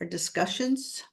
or discussions?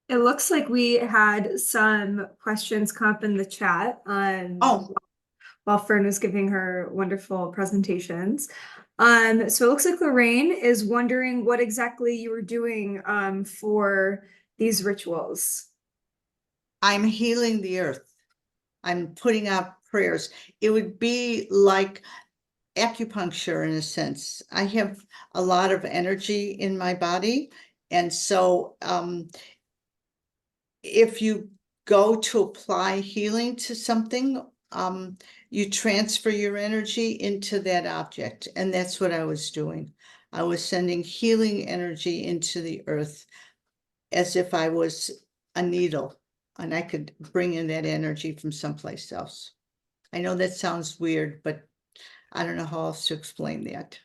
It looks like we had some questions come up in the chat Oh, while Fern was giving her wonderful presentations. So it looks like Lorraine is wondering what exactly you were doing for these rituals. I'm healing the earth. I'm putting out prayers. It would be like acupuncture in a sense. I have a lot of energy in my body. And so if you go to apply healing to something, you transfer your energy into that object. And that's what I was doing. I was sending healing energy into the earth as if I was a needle and I could bring in that energy from someplace else. I know that sounds weird, but I don't know how else to explain that.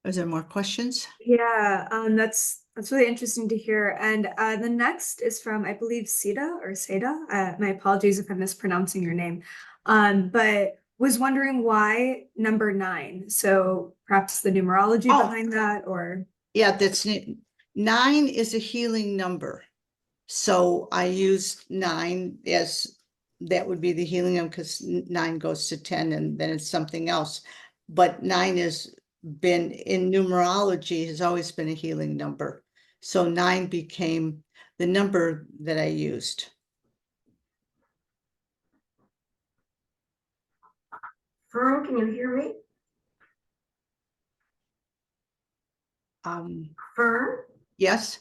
Is there more questions? Yeah, that's really interesting to hear. And the next is from, I believe, Seda or Seda. My apologies if I'm mispronouncing your name. But was wondering why number 9. So perhaps the numerology Oh, behind that, or yeah, that's 9 is a healing number. So I used 9 as that would be the healing number because 9 goes to 10 and then it's something else. But 9 has been in numerology has always been a healing number. So 9 became the number that I used. Fern, can you hear me? Fern, Yes.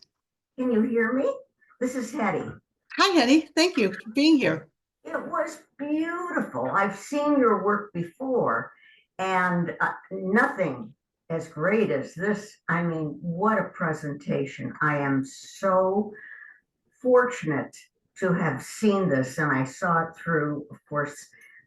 can you hear me? This is Hetty. Hi, Hetty. Thank you for being here. It was beautiful. I've seen your work before, and nothing as great as this. I mean, what a presentation. I am so fortunate to have seen this, and I saw it through, of course,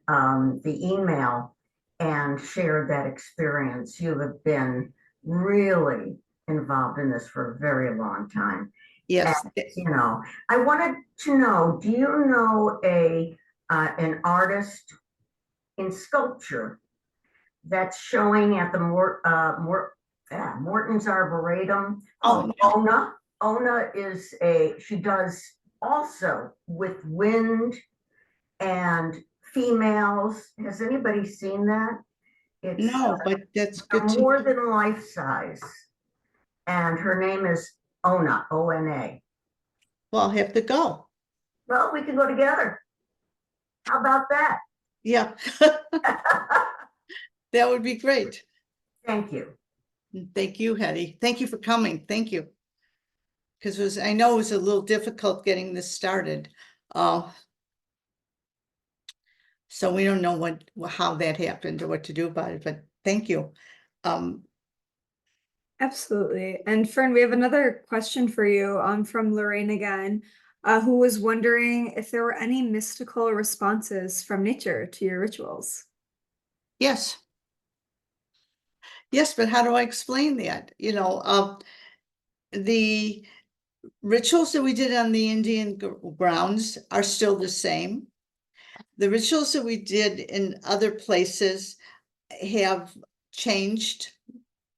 the email and shared that experience. You have been really involved in this for a very long time. Yes. And, I wanted to know, do you know an artist in sculpture that's showing at the Morton's Arboretum called Oh, Ona? Ona she does also with wind and females. Has anybody seen that? It's no, but that's good to more know. than life size. And her name is Ona, O-N-A. Well, I'll have to go. Well, we can go together. How about that? Yeah, that would be great. Thank you. Thank you, Hetty. Thank you for coming. Thank you. Because I know it was a little difficult getting this started. So we don't know how that happened or what to do about it, but thank you. absolutely. And Fern, we have another question for you from Lorraine again, who was wondering if there were any mystical responses from nature to your rituals. Yes. Yes, but how do I explain that? The rituals that we did on the Indian grounds are still the same. The rituals that we did in other places have changed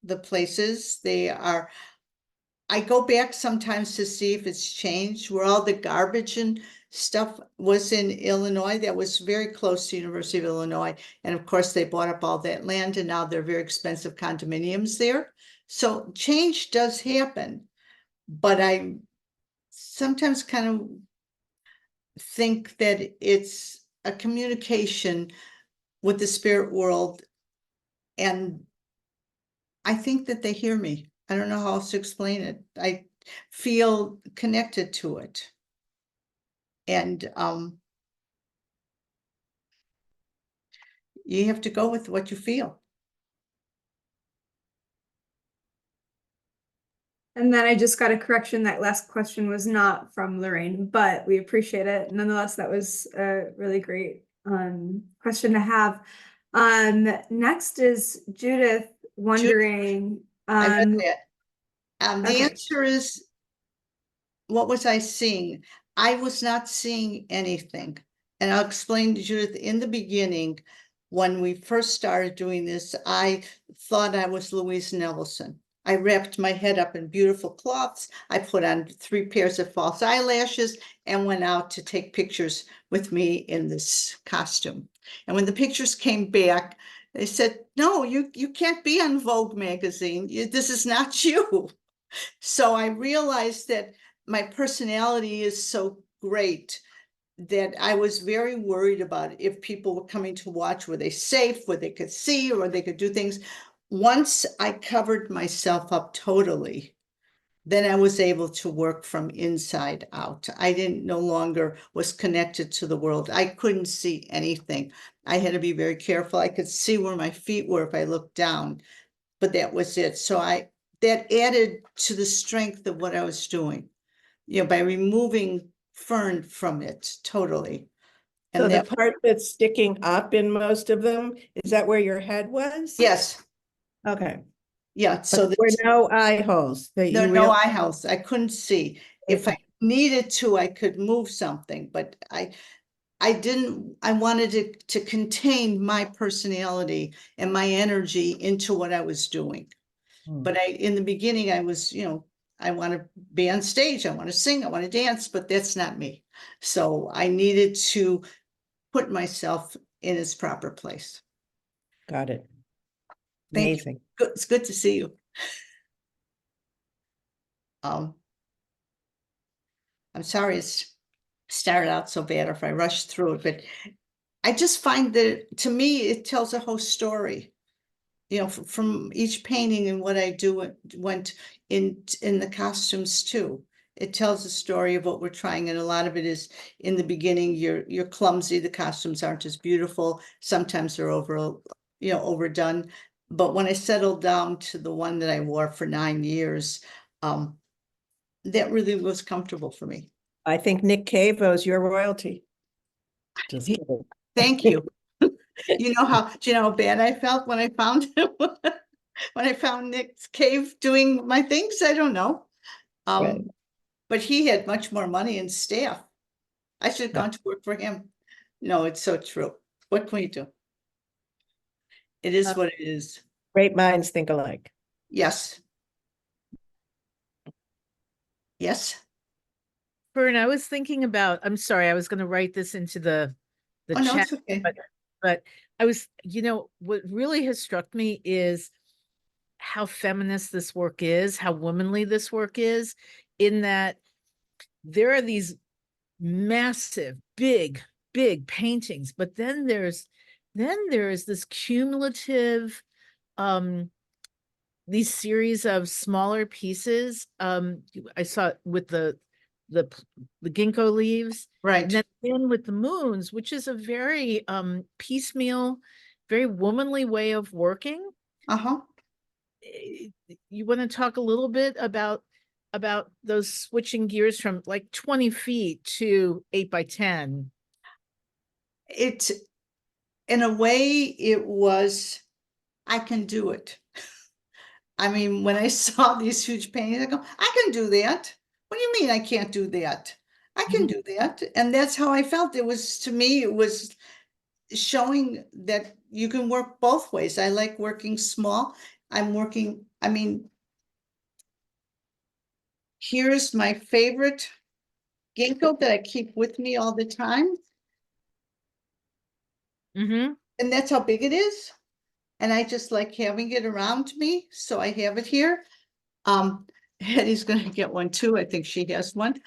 the places. I go back sometimes to see if it's changed, where all the garbage and stuff was in Illinois. That was very close to University of Illinois. And of course, they bought up all that land and now they're very expensive condominiums there. So change does happen, but I sometimes kind of think that it's a communication with the spirit world. And I think that they hear me. I don't know how else to explain it. I feel connected to it. And you have to go with what you feel. And then I just got a correction. That last question was not from Lorraine, but we appreciate it. Nonetheless, that was a really great question to have. Next is Judith wondering I read Um, that. The okay. answer is, what was I seeing? I was not seeing anything. And I'll explain to Judith, in the beginning, when we first started doing this, I thought I was Louise Nevelson. I wrapped my head up in beautiful cloths. I put on 3 pairs of false eyelashes and went out to take pictures with me in this costume. And when the pictures came back, they said, no, you can't be on Vogue magazine. This is not you. So I realized that my personality is so great that I was very worried about if people were coming to watch, were they safe, where they could see, or they could do things. Once I covered myself up totally, then I was able to work from inside out. I didn't no longer was connected to the world. I couldn't see anything. I had to be very careful. I could see where my feet were if I looked down, but that was it. So that added to the strength of what I was doing, by removing Fern from it totally. So And the that, part that's sticking up in most of them, is that where your head was? yes, Okay, yeah, so but there were there's no eye holes that no, you no really. eye house. I couldn't see. If I needed to, I could move something, but I didn't, I wanted it to contain my personality and my energy into what I was doing. Hmm. But in the beginning, I was, I want to be on stage, I want to sing, I want to dance, but that's not me. So I needed to put myself in its proper place. Got it. Thank you. Amazing. Good, it's good to see you. I'm sorry it's started out so bad if I rushed through it, but I just find that, to me, it tells a whole story. From each painting and what I do went in the costumes too. It tells a story of what we're trying, and a lot of it is in the beginning, you're clumsy, the costumes aren't as beautiful, sometimes they're overdone. But when I settled down to the one that I wore for 9 years, that really was comfortable for me. I think Nick Cavo's your royalty. Just kidding. Thank you. Do you know how bad I felt when I found him? When I found Nick's cave doing my things? I don't know. Right. But he had much more money and staff. I should have gone to work for him. No, it's so true. What can we do? It is what it is. Great minds think alike. Yes. Yes. Fern, I was thinking about, I'm sorry, I was going to write this into the Oh, no, chat, it's okay. but I was, what really has struck me is how feminist this work is, how womanly this work is, in that there are these massive, big paintings, but then there's this cumulative, these series of smaller pieces. I saw it with the ginkgo leaves, Right. and then again with the moons, which is a very piecemeal, very womanly way of working. Uh-huh. You want to talk a little bit about those switching gears from like 20 feet to 8 by 10? It, in a way, it was, I can do it. I mean, when I saw these huge paintings, I go, I can do that. What do you mean I can't do that? I can do that. And that's how I felt. It was, to me, it was showing that you can work both ways. I like working small. I mean, here's my favorite ginkgo that I keep with me all the time. Mm-hmm. And that's how big it is. And I just like having it around me. So I have it here. Hetty's gonna get one too. I think she has one.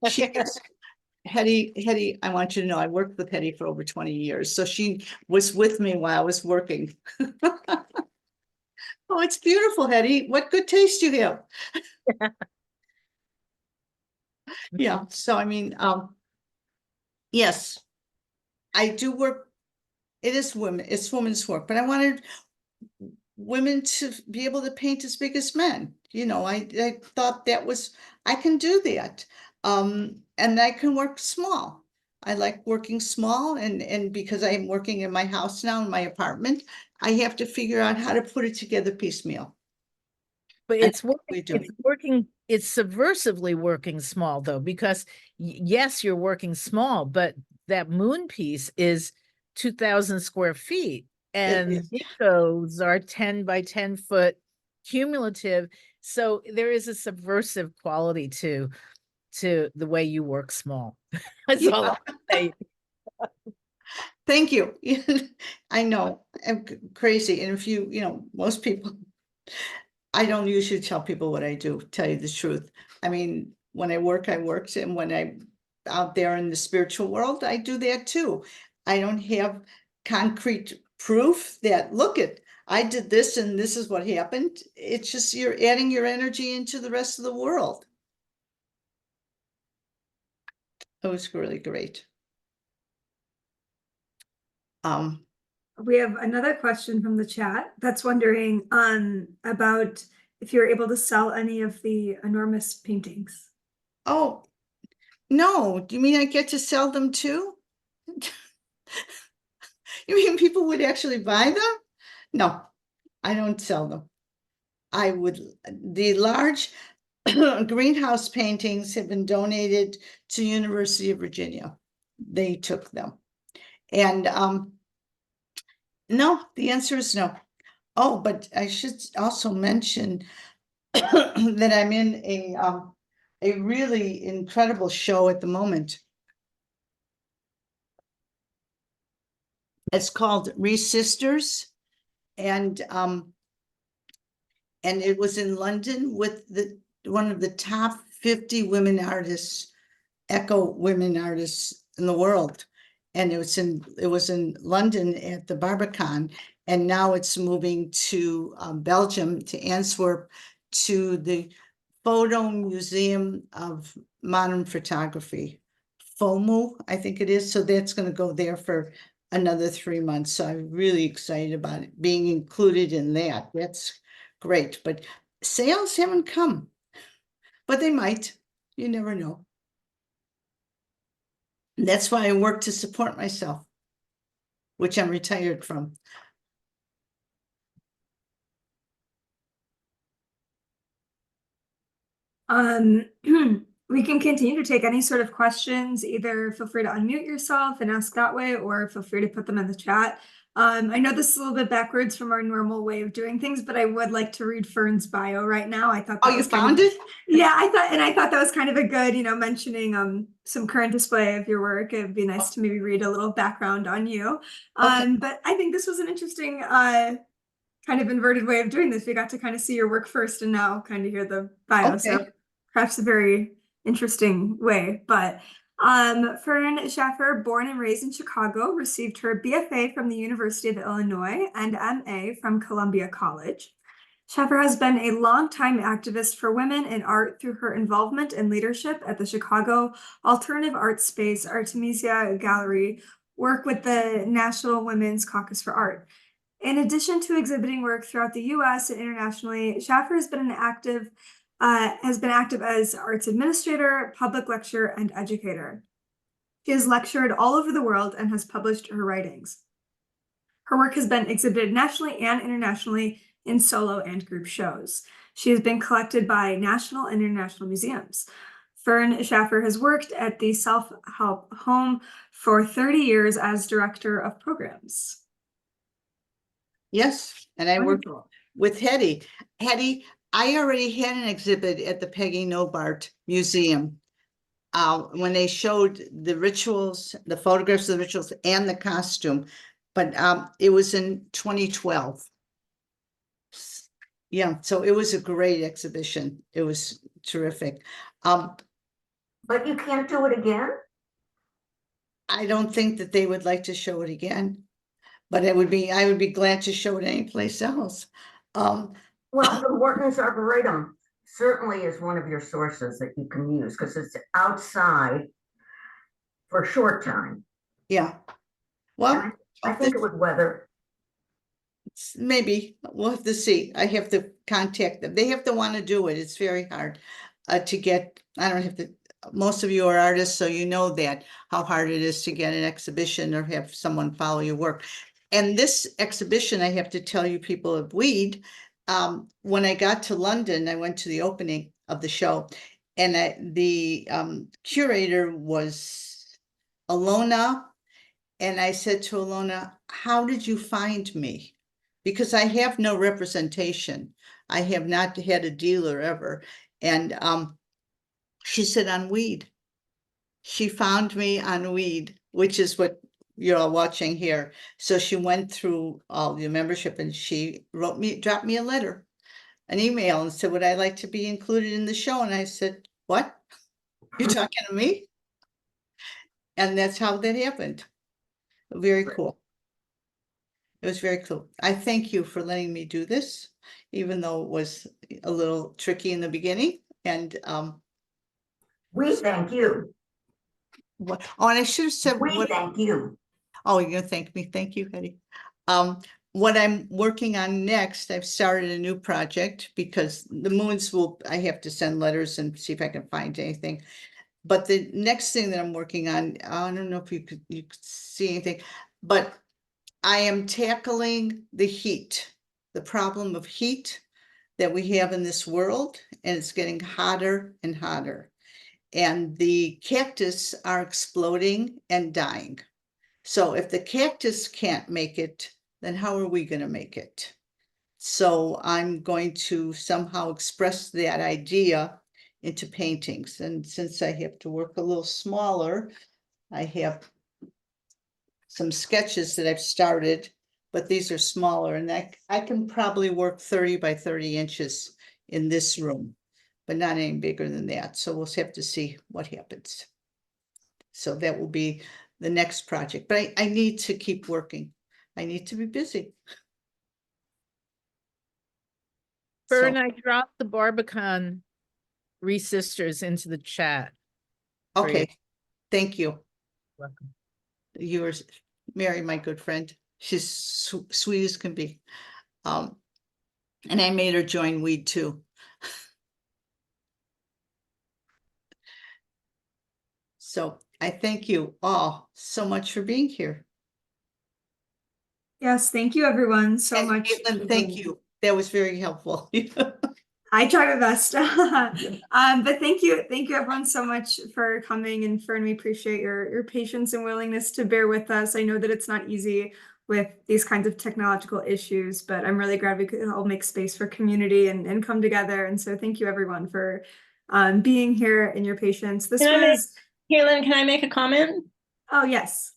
She has, Hetty, I want you to know, I worked with Hetty for over 20 years. So she was with me while I was working. Oh, it's beautiful, Hetty. What good taste you have. Yeah, so I mean, yes, I do work. It is women, it's women's work, but I wanted women to be able to paint as big as men. I thought that was, I can do that. And I can work small. I like working small, and because I am working in my house now, in my apartment, I have to figure out how to put it together piecemeal. But And it's working, we do. it's working, it's subversively working small though, because yes, you're working small, but that moon piece is 2,000 square feet. And is. those are 10 by 10 foot cumulative. So there is a subversive quality to the way you work small. That's all Yeah. I'll say. Thank you. I know, I'm crazy, and if most people, I don't usually tell people what I do, tell you the truth. I mean, when I work, I worked, and when I'm out there in the spiritual world, I do that too. I don't have concrete proof that, look it, I did this and this is what happened. It's just you're adding your energy into the rest of the world. It was really great. We have another question from the chat that's wondering about if you're able to sell any of the enormous paintings. Oh, no, do you mean I get to sell them too? You mean people would actually buy them? No, I don't sell them. The large greenhouse paintings have been donated to University of Virginia. They took them. And no, the answer is no. Oh, but I should also mention that I'm in a really incredible show at the moment. It's called Sisters, and it was in London with one of the top 50 women artists, eco women artists in the world. And it was in London at the Barbican, and now it's moving to Belgium, to Antwerp, to the Photo Museum of Modern Photography, FOMU, I think it is. So that's going to go there for another 3 months. So I'm really excited about it being included in that. That's great, but sales haven't come, but they might. You never know. That's why I work to support myself, which I'm retired from. We can continue to take any sort of questions. Either feel free to unmute yourself and ask that way, or feel free to put them in the chat. I know this is a little bit backwards from our normal way of doing things, but I would like to read Fern's bio right now. I thought Oh, that you was kind found of, it? yeah, I thought that was kind of a good, mentioning some current display of your work. It'd be nice to maybe read a little background on you. Okay. But I think this was an interesting kind of inverted way of doing this. We got to kind of see your work first and now kind of hear the bio. So Okay. perhaps a very interesting way. But Fern Shaffer, born and raised in Chicago, received her BFA from the University of Illinois and MA from Columbia College. Shaffer has been a longtime activist for women in art through her involvement and leadership at the Chicago Alternative Art Space Artemisia Gallery, work with the National Women's Caucus for Art. In addition to exhibiting work throughout the U.S. and internationally, Shaffer has been active as arts administrator, public lecturer, and educator. She has lectured all over the world and has published her writings. Her work has been exhibited nationally and internationally in solo and group shows. She has been collected by national and international museums. Fern Shaffer has worked at the Self-Help Home for 30 years as director of programs. Yes, and I worked Wonderful. with Hetty. Hetty, I already had an exhibit at the Peggy Nobart Museum. When they showed the rituals, the photographs of the rituals and the costume, but it was in 2012. Yeah, so it was a great exhibition. It was terrific. But you can't do it again? I don't think that they would like to show it again, but I would be glad to show it anyplace else. Well, the Morton's Arboretum certainly is one of your sources that you can use because it's outside for a short time. Yeah. Well, I think it would weather. maybe we'll have to see. I have to contact them. They have to want to do it. It's very hard to get. I don't have to. most of you are artists, so you know that, how hard it is to get an exhibition or have someone follow your work. And this exhibition, I have to tell you people of Weed, when I got to London, I went to the opening of the show, and the curator was Alona. And I said to Alona, how did you find me? Because I have no representation. I have not had a dealer ever. And she said, on Weed. She found me on Weed, which is what you're all watching here. So she went through all the membership and she dropped me a letter, an email, and said, would I like to be included in the show? And I said, what? You're talking to me? And that's how that happened. Very cool. It was very cool. I thank you for letting me do this, even though it was a little tricky in the beginning. And We thank you. what, oh, and I should have said We what, thank you. oh, you're gonna thank me. Thank you, Hetty. What I'm working on next, I've started a new project because the moons will, I have to send letters and see if I can find anything. But the next thing that I'm working on, I don't know if you could see anything, but I am tackling the heat, the problem of heat that we have in this world, and it's getting hotter and hotter. And the cactus are exploding and dying. So if the cactus can't make it, then how are we going to make it? So I'm going to somehow express that idea into paintings. And since I have to work a little smaller, I have some sketches that I've started, but these are smaller, and I can probably work 30 by 30 inches in this room, but not any bigger than that. So we'll have to see what happens. So that will be the next project, but I need to keep working. I need to be busy. Fern, So, I dropped the Barbican Sisters into the chat. for you. okay, thank you. Welcome. Yours, Mary, my good friend. She's sweet as can be. And I made her join Weed too. So I thank you all so much for being here. Yes, thank you everyone so And much. Caitlin, thank you. That was very helpful. I try my best. But thank you everyone so much for coming, and Fern, we appreciate your patience and willingness to bear with us. I know that it's not easy with these kinds of technological issues, but I'm really glad we could all make space for community and come together. And so thank you everyone for being here and your patience. This was Caitlin, can I make a comment? Oh yes.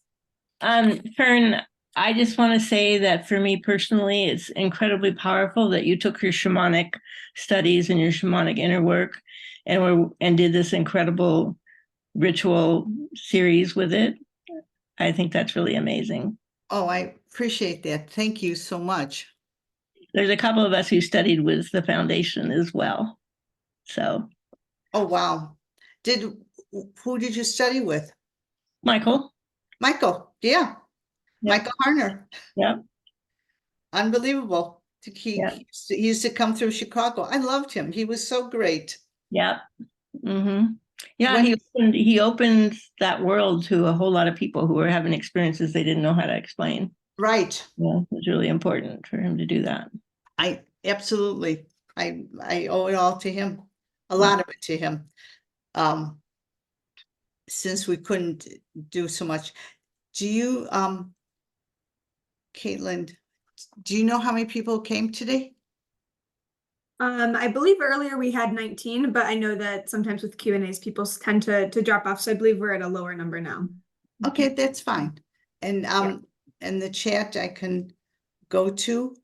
Fern, I just want to say that for me personally, it's incredibly powerful that you took your shamanic studies and your shamanic inner work and did this incredible ritual series with it. I think that's really amazing. Oh, I appreciate that. Thank you so much. There's a couple of us who studied with the foundation as well. So. Oh, wow. Who did you study with? Michael. Michael, yeah. Yep. Michael Harner. Yep. Unbelievable. He used to come through Chicago. I loved him. He was so great. Yep. Mm-hmm. Yeah, he opened that world to a whole lot of people who were having experiences they didn't know how to explain. Right. Yeah, it was really important for him to do that. I absolutely. I owe it all to him. A lot of it to him. Since we couldn't do so much. Do you Caitlin, do you know how many people came today? I believe earlier we had 19, but I know that sometimes with Q&As people tend to drop off, so I believe we're at a lower number now. Okay, that's fine. And and the chat I can go to.